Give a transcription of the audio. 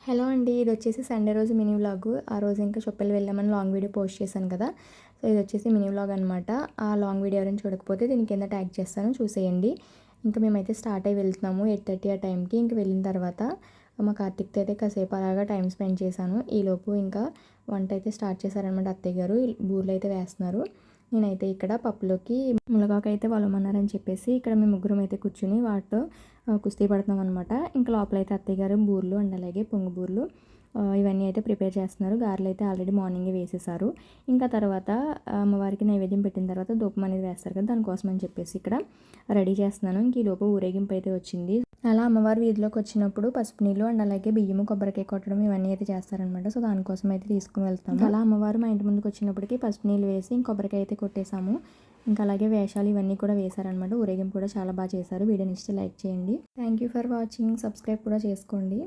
Hello అండి. ఇది వచ్చేసి సండే రోజు మినీ వ్లాగు. ఆ రోజు ఇంకా చొప్పలు వెళ్ళామని లాంగ్ వీడియో పోస్ట్ చేశాను కదా! సో, ఇది వచ్చేసి మినీ వ్లాగ్ అనమాట. ఆ లాంగ్ వీడియో ఎవరైనా చూడకపోతే దీని కింద ట్యాగ్ చేస్తాను చూసేయండి. ఇంకా మేమైతే స్టార్ట్ అయ్యి వెళ్తున్నాము 8:30 ఆ టైంకి. ఇంక వెళ్ళిన తర్వాత మా కార్తీక్‌తో అయితే కాసేపు అలాగా టైం స్పెండ్ చేశాను. ఈలోపు ఇంకా వంట అయితే స్టార్ట్ చేశారనమాట అత్తయ్య గారు. బూరెలు అయితే వేస్తున్నారు. నేనైతే ఇక్కడ పప్పులోకి మునగాకు అయితే వలమన్నారని చెప్పేసి ఇక్కడ మేము ముగ్గురం అయితే కూర్చుని వాటితో కుస్తీ పడుతున్నాం అనమాట. ఇంకా లోపలైతే అత్తయ్య గారు బూరెలు అండ్ అలాగే పొంగు బూరెలు ఇవన్నీ అయితే ప్రిపేర్ చేస్తున్నారు. గారెలు అయితే ఆల్రెడీ మార్నింగే వేసేసారు. ఇంకా తర్వాత అమ్మవారికి నైవేద్యం పెట్టిన తర్వాత ధూపం అనేది వేస్తారు కదా, దానికోసం అని చెప్పేసి ఇక్కడ రెడీ చేస్తున్నాను. ఇంక ఈ లోపు ఊరేగింపు అయితే వచ్చింది. అలా అమ్మవారి వీధిలోకి వచ్చినప్పుడు పసుపు నీళ్ళు అండ్ అలాగే బియ్యము కొబ్బరికాయ కొట్టడం ఇవన్నీ అయితే చేస్తారనమాట. సో, దానికోసం అయితే తీసుకుని వెళ్తాము. అలా అమ్మవారు మా ఇంటి ముందుకు వచ్చినప్పటికీ పసుపు నీళ్ళు వేసి ఇంక కొబ్బరికాయ అయితే కొట్టేసాము. ఇంకా అలాగే వేషాలు ఇవన్నీ కూడా వేశారనమాట. ఊరేగింపు కూడా చాలా బాగా చేశారు. వీడియోని ఇస్తే లైక్ చేయండి. Thank you for watching. Subscribe కూడా చేసుకోండి.